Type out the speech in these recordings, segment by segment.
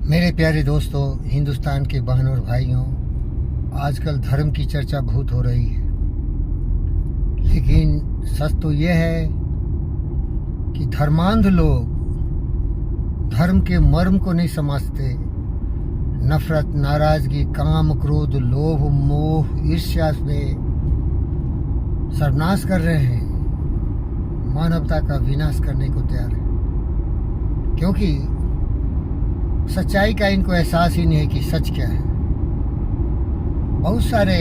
मेरे प्यारे दोस्तों, हिंदुस्तान के बहनों और भाइयों, आजकल धर्म की चर्चा बहुत हो रही है, लेकिन सच तो यह है कि धर्मांध लोग धर्म के मर्म को नहीं समझते। नफरत, नाराजगी, काम, क्रोध, लोभ, मोह, ईर्ष्या में सर्वनाश कर रहे हैं, मानवता का विनाश करने को तैयार है, क्योंकि सच्चाई का इनको एहसास ही नहीं है कि सच क्या है। बहुत सारे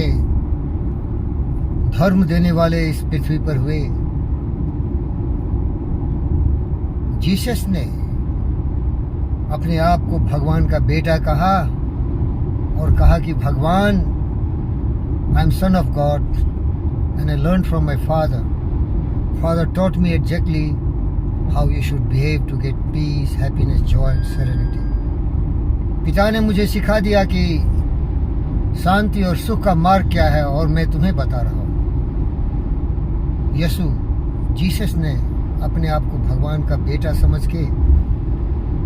धर्म देने वाले इस पृथ्वी पर हुए। जीसस ने अपने आप को भगवान का बेटा कहा और कहा कि भगवान, I am son of God and I learn from my father. Father taught me exactly how you should behave to get peace, happiness, joy and serenity. पिता ने मुझे सिखा दिया कि शांति और सुख का मार्ग क्या है, और मैं तुम्हें बता रहा हूँ। यीशु, जीसस ने अपने आप को भगवान का बेटा समझ के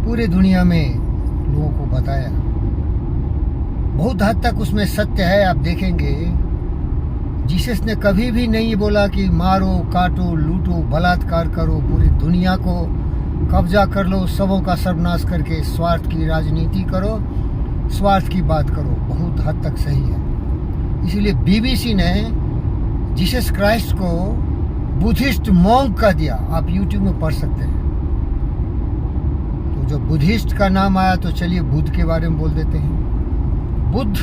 पूरे दुनिया में लोगों को बताया। बहुत हद तक उसमें सत्य है। आप देखेंगे, जीसस ने कभी भी नहीं बोला कि मारो, काटो, लूटो, बलात्कार करो, पूरी दुनिया को कब्जा कर लो, सबों का सर्वनाश करके स्वार्थ की राजनीति करो, स्वार्थ की बात करो। बहुत हद तक सही है। इसीलिए बीबीसी ने जीसस क्राइस्ट को बुद्धिस्ट मॉन्क का दिया। आप यूट्यूब में पढ़ सकते हैं। तो जब बुद्धिस्ट का नाम आया तो चलिए बुद्ध के बारे में बोल देते हैं। बुद्ध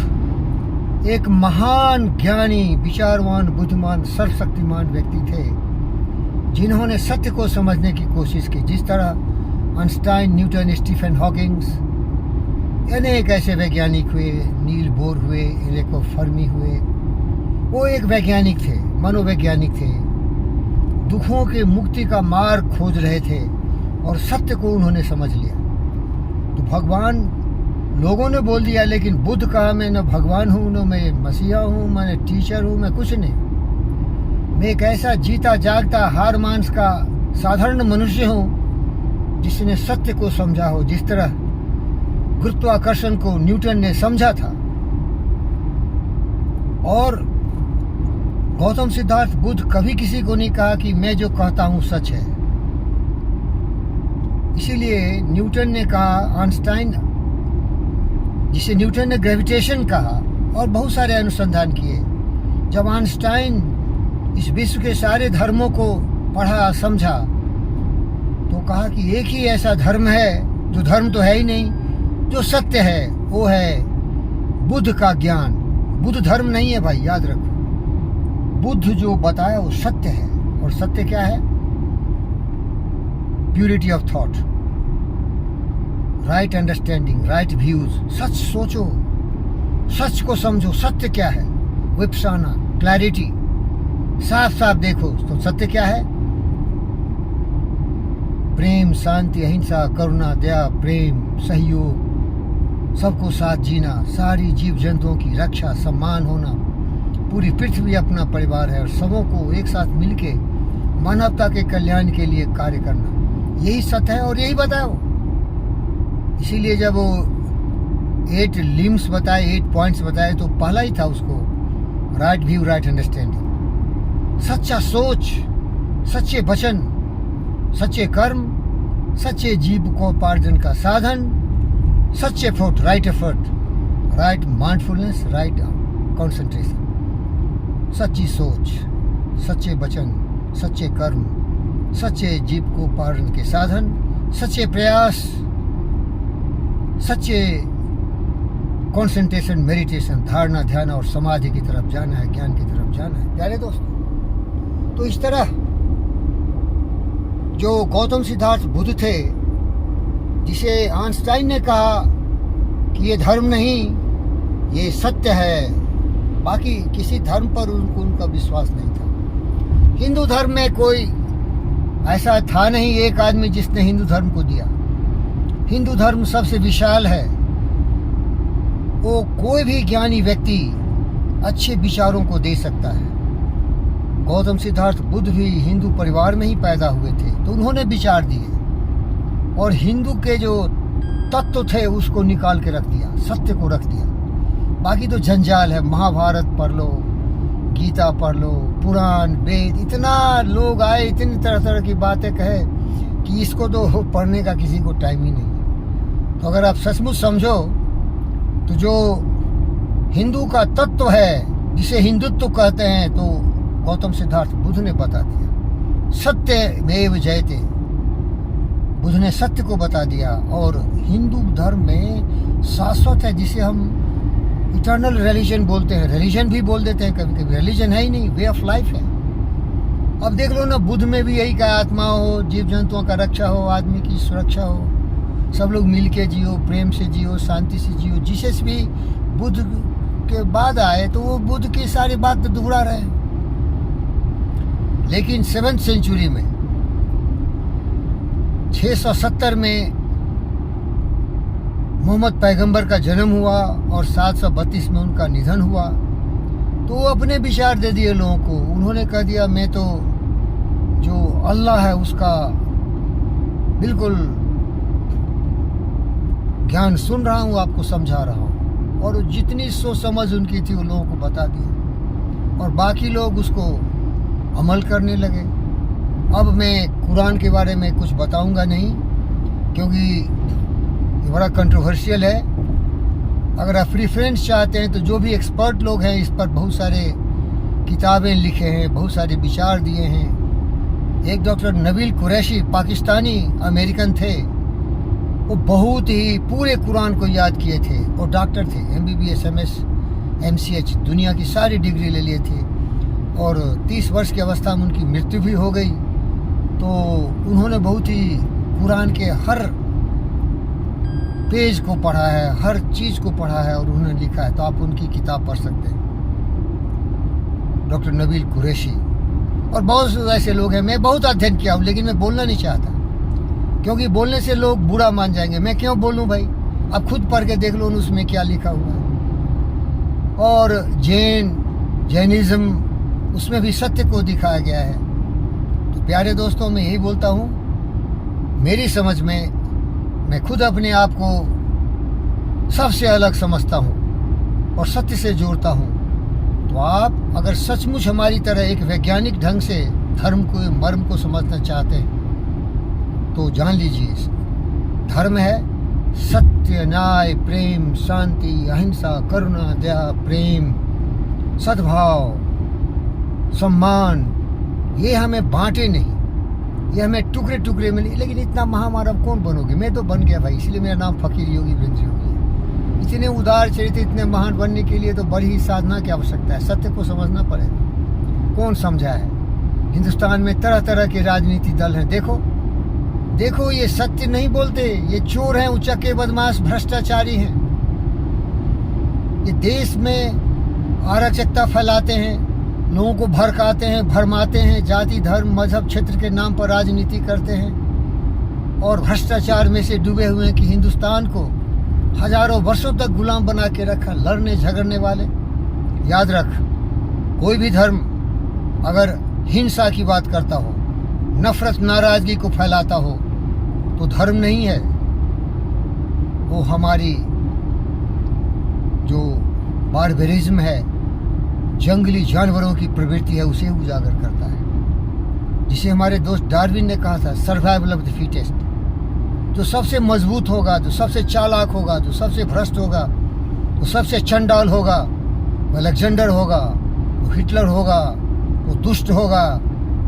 एक महान ज्ञानी, विचारवान, बुद्धिमान, सर्वशक्तिमान व्यक्ति थे, जिन्होंने सत्य को समझने की कोशिश की। जिस तरह आइंस्टाइन, न्यूटन, स्टीफन हॉकिंग्स, अनेक ऐसे वैज्ञानिक हुए, नील बोर हुए, एलेको फर्मी हुए। वो एक वैज्ञानिक थे, मनोवैज्ञानिक थे, दुखों के मुक्ति का मार्ग खोज रहे थे और सत्य को उन्होंने समझ लिया। तो भगवान लोगों ने बोल दिया, लेकिन बुद्ध कहा, मैं न भगवान हूँ, न मैं मसीहा हूँ, मैं टीचर हूँ, मैं कुछ नहीं। मैं एक ऐसा जीता जागता हार मांस का साधारण मनुष्य हूँ जिसने सत्य को समझा हो, जिस तरह गुरुत्वाकर्षण को न्यूटन ने समझा था। और गौतम सिद्धार्थ बुद्ध कभी किसी को नहीं कहा कि मैं जो कहता हूँ सच है। इसीलिए न्यूटन ने कहा, आइंस्टाइन, जिसे न्यूटन ने ग्रेविटेशन कहा, और बहुत सारे अनुसंधान किए। जब आइंस्टाइन इस विश्व के सारे धर्मों को पढ़ा, समझा, तो कहा कि एक ही ऐसा धर्म है जो धर्म तो है ही नहीं, जो सत्य है, वो है बुद्ध का ज्ञान। बुद्ध धर्म नहीं है भाई, याद रखो। बुद्ध जो बताया वो सत्य है। और सत्य क्या है? Purity of thought, right understanding, right views. सच सोचो, सच को समझो। सत्य क्या है? विपसाना, क्लैरिटी, साफ साफ देखो। तो सत्य क्या है? प्रेम, शांति, अहिंसा, करुणा, दया, प्रेम, सहयोग, सबको साथ जीना, सारी जीव जंतुओं की रक्षा, सम्मान होना। पूरी पृथ्वी अपना परिवार है और सबों को एक साथ मिलके मानवता के कल्याण के लिए कार्य करना, यही सत्य है और यही बताओ। इसीलिए जब वो 8 लिम्स बताए, 8 पॉइंट्स बताए, तो पहला ही था उसको राइट व्यू, राइट अंडरस्टैंडिंग। सच्चा सोच, सच्चे वचन, सच्चे कर्म, सच्चे जीविकोपार्जन का साधन, सच्चे effort, right effort, right mindfulness, right concentration. सच्ची सोच, सच्चे वचन, सच्चे कर्म, सच्चे जीविकोपार्जन के साधन, सच्चे प्रयास, सच्चे कंसंट्रेशन, मेडिटेशन, धारणा, ध्यान और समाधि की तरफ जाना है, ज्ञान की तरफ जाना है। प्यारे दोस्तों, तो इस तरह जो गौतम सिद्धार्थ बुद्ध थे, जिसे आइंस्टाइन ने कहा कि ये धर्म नहीं, ये सत्य है, बाकी किसी धर्म पर उनका विश्वास नहीं था। हिंदू धर्म में कोई ऐसा था नहीं एक आदमी जिसने हिंदू धर्म को दिया। हिंदू धर्म सबसे विशाल है। वो कोई भी ज्ञानी व्यक्ति अच्छे विचारों को दे सकता है। गौतम सिद्धार्थ बुद्ध भी हिंदू परिवार में ही पैदा हुए थे, तो उन्होंने विचार दिए। और हिंदू के जो तत्व थे उसको निकाल के रख दिया, सत्य को रख दिया। बाकी तो जंजाल है। महाभारत पढ़ लो, गीता पढ़ लो, पुराण, वेद, इतना लोग आए, इतनी तरह तरह की बातें कहे कि इसको तो पढ़ने का किसी को टाइम ही नहीं है। तो अगर आप सचमुच समझो तो जो हिंदू का तत्व है, जिसे हिंदुत्व कहते हैं, तो गौतम सिद्धार्थ बुद्ध ने बता दिया। सत्यमेव जयते, बुद्ध ने सत्य को बता दिया। और हिंदू धर्म में शाश्वत है, जिसे हम इटर्नल रिलीजन बोलते हैं। रिलीजन भी बोल देते हैं कभी कभी, रिलीजन है ही नहीं, वे ऑफ लाइफ है। अब देख लो ना, बुद्ध में भी यही कहा, आत्मा हो, जीव जंतुओं का रक्षा हो, आदमी की सुरक्षा हो, सब लोग मिल के जियो, प्रेम से जियो, शांति से जियो। जीसस भी बुद्ध के बाद आए तो वो बुद्ध की सारी बात तो दोहरा रहे हैं। लेकिन 7th सेंचुरी में 670 में मोहम्मद पैगंबर का जन्म हुआ और 732 में उनका निधन हुआ। तो वो अपने विचार दे दिए लोगों को। उन्होंने कह दिया, मैं तो जो अल्लाह है उसका बिल्कुल ज्ञान सुन रहा हूँ, आपको समझा रहा हूँ। और जितनी सोच समझ उनकी थी वो लोगों को बता दिया और बाकी लोग उसको अमल करने लगे। अब मैं कुरान के बारे में कुछ बताऊंगा नहीं, क्योंकि ये बड़ा कंट्रोवर्शियल है। अगर आप रेफरेंस चाहते हैं तो जो भी एक्सपर्ट लोग हैं इस पर बहुत सारे किताबें लिखे हैं, बहुत सारे विचार दिए हैं। एक डॉक्टर नबील कुरैशी, पाकिस्तानी अमेरिकन थे, वो बहुत ही पूरे कुरान को याद किए थे। वो डॉक्टर थे, MBBS, MS, MCH, दुनिया की सारी डिग्री ले लिए थे। और 30 वर्ष की अवस्था में उनकी मृत्यु भी हो गई। तो उन्होंने बहुत ही कुरान के हर पेज को पढ़ा है, हर चीज़ को पढ़ा है और उन्होंने लिखा है। तो आप उनकी किताब पढ़ सकते हैं, डॉक्टर नबील कुरैशी। और बहुत से ऐसे लोग हैं। मैं बहुत अध्ययन किया हूँ, लेकिन मैं बोलना नहीं चाहता, क्योंकि बोलने से लोग बुरा मान जाएंगे। मैं क्यों बोलूँ भाई, आप खुद पढ़ के देख लो उसमें क्या लिखा हुआ है। और जैनिज्म, उसमें भी सत्य को दिखाया गया है। तो प्यारे दोस्तों, मैं यही बोलता हूँ, मेरी समझ में मैं खुद अपने आप को सबसे अलग समझता हूँ और सत्य से जोड़ता हूँ। तो आप अगर सचमुच हमारी तरह एक वैज्ञानिक ढंग से धर्म को, मर्म को समझना चाहते हैं तो जान लीजिए, धर्म है सत्य, न्याय, प्रेम, शांति, अहिंसा, करुणा, दया, प्रेम, सद्भाव, सम्मान। ये हमें बांटे नहीं, ये हमें टुकड़े टुकड़े में नहीं। लेकिन इतना महामानव कौन बनोगे? मैं तो बन गया भाई, इसलिए मेरा नाम फकीर योगी वृंद योगी है। इतने उदार चरित्र, इतने महान बनने के लिए तो बड़ी ही साधना की आवश्यकता है। सत्य को समझना पड़ेगा। कौन समझा है? हिंदुस्तान में तरह तरह के राजनीति दल हैं। देखो, ये सत्य नहीं बोलते, ये चोर हैं, उचक्के, बदमाश, भ्रष्टाचारी हैं। ये देश में अराजकता फैलाते हैं, लोगों को भड़काते हैं, भरमाते हैं, जाति, धर्म, मजहब, क्षेत्र के नाम पर राजनीति करते हैं और भ्रष्टाचार में से डूबे हुए हैं कि हिंदुस्तान को हजारों वर्षों तक गुलाम बना के रखा। लड़ने झगड़ने वाले, याद रख, कोई भी धर्म अगर हिंसा की बात करता हो, नफरत, नाराजगी को फैलाता हो, तो धर्म नहीं है। वो हमारी जो बारबेरिज्म है, जंगली जानवरों की प्रवृत्ति है, उसे उजागर करता है। जिसे हमारे दोस्त डार्विन ने कहा था, सर्वाइवल ऑफ द फिटेस्ट। जो सबसे मजबूत होगा, जो सबसे चालाक होगा, जो सबसे भ्रष्ट होगा, जो सबसे चंडाल होगा, वो अलेक्जेंडर होगा, वो हिटलर होगा, वो दुष्ट होगा,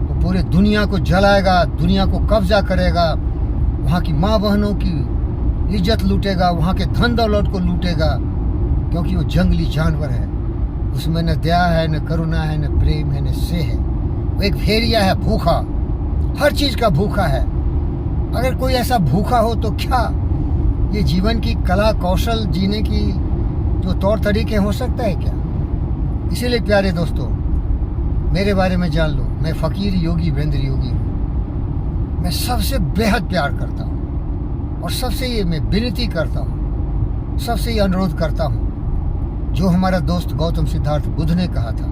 वो पूरे दुनिया को जलाएगा, दुनिया को कब्जा करेगा, वहाँ की माँ बहनों की इज्जत लूटेगा, वहाँ के धन दौलत को लूटेगा, क्योंकि वो जंगली जानवर है। उसमें न दया है, न करुणा है, न प्रेम है, न स्नेह है। वो एक भेड़िया है, भूखा, हर चीज़ का भूखा है। अगर कोई ऐसा भूखा हो तो क्या ये जीवन की कला कौशल, जीने की जो तौर तरीके हो सकता है क्या? इसीलिए प्यारे दोस्तों, मेरे बारे में जान लो, मैं फकीर योगी वृंद योगी हूँ। मैं सबसे बेहद प्यार करता हूँ और सबसे ये मैं विनती करता हूँ, सबसे ये अनुरोध करता हूँ, जो हमारा दोस्त गौतम सिद्धार्थ बुद्ध ने कहा था,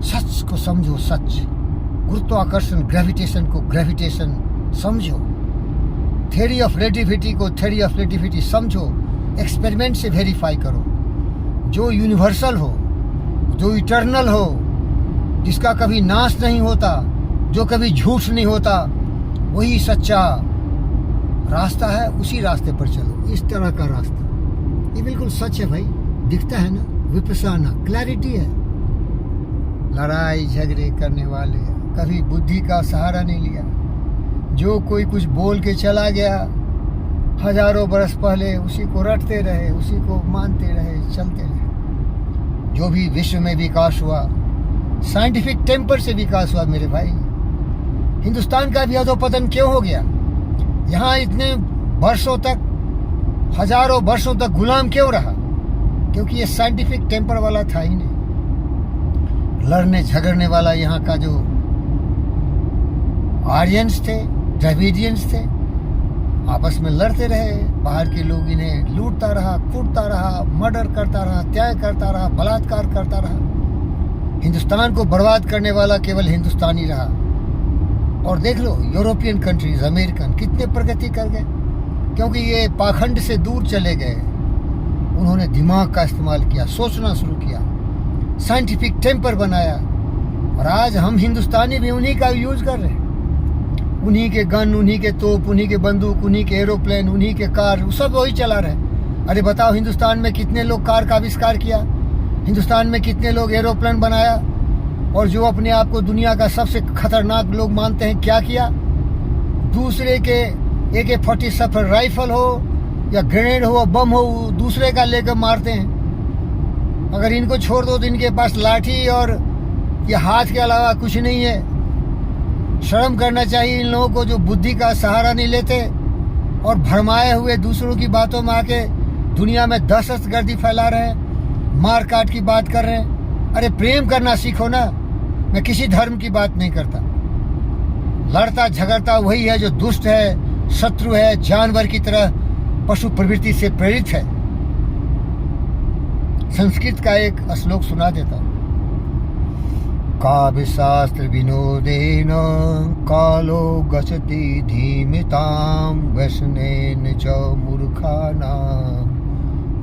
सच को समझो, सच, गुरुत्वाकर्षण, ग्रेविटेशन को ग्रेविटेशन समझो। थ्योरी ऑफ रिलेटिविटी को थ्योरी ऑफ रिलेटिविटी समझो, एक्सपेरिमेंट से वेरीफाई करो। जो यूनिवर्सल हो, जो इटर्नल हो, जिसका कभी नाश नहीं होता, जो कभी झूठ नहीं होता, वही सच्चा रास्ता है। उसी रास्ते पर चलो। इस तरह का रास्ता ये बिल्कुल सच है भाई, दिखता है ना, विपसाना, क्लैरिटी है। लड़ाई झगड़े करने वाले कभी बुद्धि का सहारा नहीं लिया। जो कोई कुछ बोल के चला गया, हजारों बरस पहले उसी को रटते रहे, उसी को मानते रहे, चलते रहे। जो भी विश्व में विकास हुआ, साइंटिफिक टेम्पर से विकास हुआ मेरे भाई। हिंदुस्तान का भी अधोपतन क्यों हो गया? यहाँ इतने वर्षों तक, हजारों वर्षों तक गुलाम क्यों रहा? क्योंकि ये साइंटिफिक टेम्पर वाला था ही नहीं। लड़ने झगड़ने वाला यहाँ का जो आर्यंस थे, द्रविडियंस थे, आपस में लड़ते रहे। बाहर के लोग इन्हें लूटता रहा, कूटता रहा, मर्डर करता रहा, त्याग करता रहा, बलात्कार करता रहा। हिंदुस्तान को बर्बाद करने वाला केवल हिंदुस्तानी रहा। और देख लो यूरोपियन कंट्रीज, अमेरिकन कितने प्रगति कर गए, क्योंकि ये पाखंड से दूर चले गए। उन्होंने दिमाग का इस्तेमाल किया, सोचना शुरू किया, साइंटिफिक टेम्पर बनाया। और आज हम हिंदुस्तानी भी उन्हीं का यूज कर रहे हैं। उन्हीं के गन, उन्हीं के तोप, उन्हीं के बंदूक, उन्हीं के एरोप्लेन, उन्हीं के कार, सब वही चला रहे। अरे बताओ, हिंदुस्तान में कितने लोग कार का आविष्कार किया, हिंदुस्तान में कितने लोग एरोप्लेन बनाया, और जो अपने आप को दुनिया का सबसे खतरनाक लोग मानते हैं, क्या किया? दूसरे के AK-47 राइफल हो या ग्रेनेड हो, बम हो, दूसरे का लेकर मारते हैं। अगर इनको छोड़ दो तो इनके पास लाठी और ये हाथ के अलावा कुछ नहीं है। शर्म करना चाहिए इन लोगों को, जो बुद्धि का सहारा नहीं लेते और भरमाए हुए दूसरों की बातों में आके दुनिया में दहशतगर्दी फैला रहे हैं, मार काट की बात कर रहे हैं। अरे प्रेम करना सीखो ना। मैं किसी धर्म की बात नहीं करता। लड़ता झगड़ता वही है जो दुष्ट है, शत्रु है, जानवर की तरह पशु प्रवृत्ति से प्रेरित है। संस्कृत का एक श्लोक सुना देता हूं। काव्य शास्त्र विनोदेन कालो गच्छति धीमिताम वैष्णेन च मूर्खानाम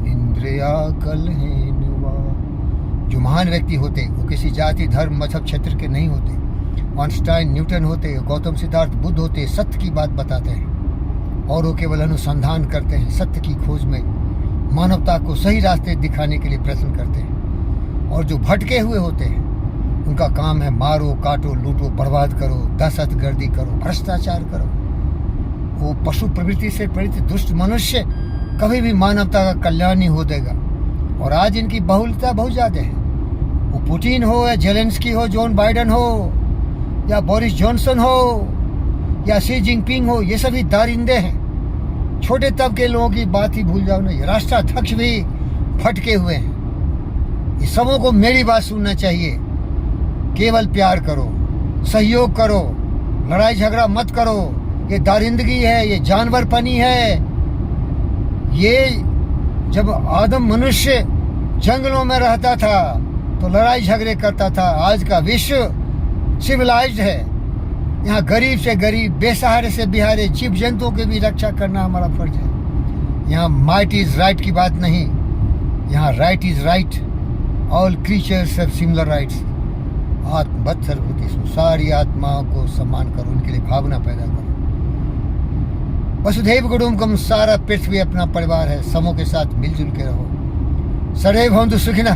इंद्रिया कलहेन वा। जो महान व्यक्ति होते वो किसी जाति, धर्म, मजहब, क्षेत्र के नहीं होते। आइंस्टाइन, न्यूटन होते, गौतम सिद्धार्थ बुद्ध होते, सत्य की बात बताते हैं और वो केवल अनुसंधान करते हैं, सत्य की खोज में मानवता को सही रास्ते दिखाने के लिए प्रयत्न करते हैं। और जो भटके हुए होते हैं उनका काम है मारो, काटो, लूटो, बर्बाद करो, दहशतगर्दी करो, भ्रष्टाचार करो। वो पशु प्रवृत्ति से प्रेरित दुष्ट मनुष्य कभी भी मानवता का कल्याण नहीं हो देगा। और आज इनकी बहुलता बहुत ज्यादा है। वो पुतिन हो या जेलेंस्की हो, जोन बाइडेन हो या बोरिस जॉनसन हो या शी जिनपिंग हो, ये सभी दारिंदे हैं। छोटे तबके के लोगों की बात ही भूल जाओ ना। ये राष्ट्राध्यक्ष भी फटके हुए हैं। ये सबों को मेरी बात सुनना चाहिए। केवल प्यार करो, सहयोग करो, लड़ाई झगड़ा मत करो। ये दारिंदगी है, ये जानवरपनी है। ये जब आदम मनुष्य जंगलों में रहता था तो लड़ाई झगड़े करता था। आज का विश्व सिविलाइज्ड है। यहाँ गरीब से गरीब, बेसहारे से बेहारे जीव जंतुओं की भी रक्षा करना हमारा फर्ज है। यहाँ माइट इज राइट की बात नहीं, यहाँ right is right. All creatures have similar rights. आत्मवत् सर्वभूतेषु, सारी आत्माओं को सम्मान करो, उनके लिए भावना पैदा करो। वसुधैव कुटुम्बकम, सारा पृथ्वी अपना परिवार है। सबों के साथ मिलजुल के रहो। सर्वे भवन्तु सुखिनः,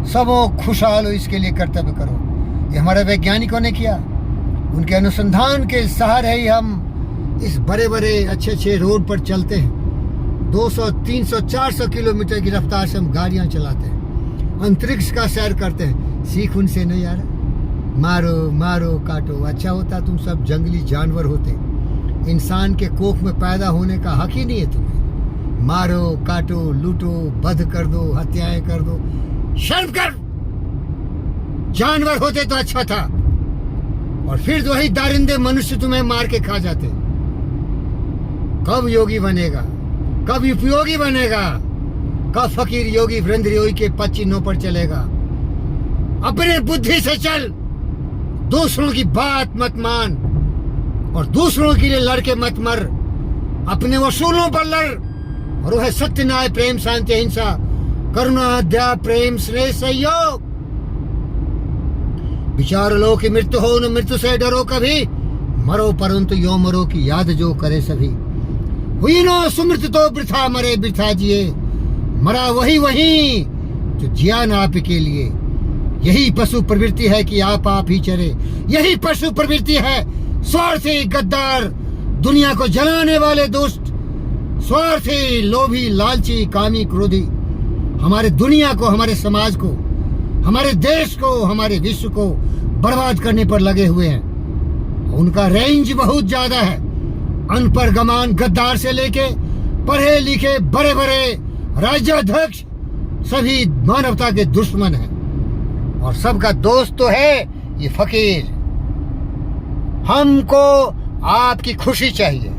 सबों खुशहाल हो, इसके लिए कर्तव्य करो। ये हमारे वैज्ञानिकों ने किया। उनके अनुसंधान के सहारे ही हम इस बड़े बड़े अच्छे अच्छे रोड पर चलते हैं। 200, 300, 400 किलोमीटर की रफ्तार से हम गाड़ियां चलाते हैं, अंतरिक्ष का सैर करते हैं। सीख उनसे नहीं यार। मारो मारो काटो। अच्छा होता तुम सब जंगली जानवर होते। इंसान के कोख में पैदा होने का हक ही नहीं है तुम्हें। मारो काटो, लूटो, वध कर दो, हत्याएं कर दो। शर्म कर। जानवर होते तो अच्छा था। और फिर वही दारिंदे मनुष्य तुम्हें मार के खा जाते। कब योगी बनेगा, कब उपयोगी बनेगा, कब फकीर योगी वृंद योगी के पद चिन्हों पर चलेगा। अपने बुद्धि से चल, दूसरों की बात मत मान और दूसरों के लिए लड़के मत मर। अपने वसूलों पर लड़। और वह सत्य, न्याय, प्रेम, शांति, अहिंसा, करुणा, दया, प्रेम, स्नेह, सहयोग। विचार लो कि मृत्यु हो न मृत्यु से डरो कभी, मरो परंतु यो मरो की याद जो करे सभी। हुई नो सुमृत तो वृथा मरे वृथा जिए, मरा वही वही जो जिया न आप के लिए। यही पशु प्रवृत्ति है कि आप ही चरे, यही पशु प्रवृत्ति है स्वार्थी गद्दार, दुनिया को जलाने वाले दुष्ट, स्वार्थी, लोभी, लालची, कामी, क्रोधी हमारे दुनिया को, हमारे समाज को, हमारे देश को, हमारे विश्व को बर्बाद करने पर लगे हुए हैं। उनका रेंज बहुत ज्यादा है। अनपढ़ गमान गद्दार से लेके पढ़े लिखे बड़े बड़े राज्याध्यक्ष सभी मानवता के दुश्मन हैं, और सबका दोस्त तो है ये फकीर। हमको आपकी खुशी चाहिए,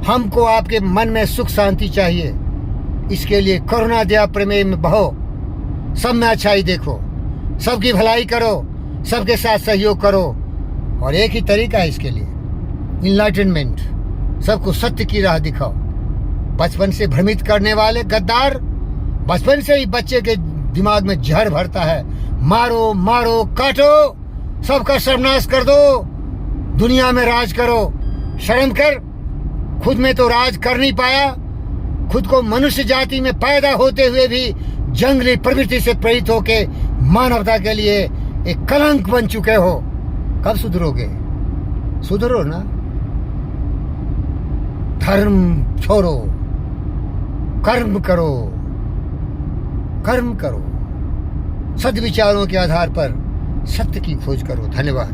हमको आपके मन में सुख शांति चाहिए। इसके लिए करुणा, दया, प्रेम में बहो, सब में अच्छाई देखो, सबकी भलाई करो, सबके साथ सहयोग करो। और एक ही तरीका है इसके लिए, इनलाइटनमेंट, सबको सत्य की राह दिखाओ। बचपन से भ्रमित करने वाले गद्दार बचपन से ही बच्चे के दिमाग में जहर भरता है। मारो मारो काटो, सबका सर्वनाश कर दो, दुनिया में राज करो। शर्म कर, खुद में तो राज कर नहीं पाया, खुद को मनुष्य जाति में पैदा होते हुए भी जंगली प्रवृत्ति से प्रेरित होके मानवता के लिए एक कलंक बन चुके हो। कब सुधरोगे? सुधरो ना, धर्म छोड़ो, कर्म करो, कर्म करो, सद्विचारों के आधार पर सत्य की खोज करो। धन्यवाद।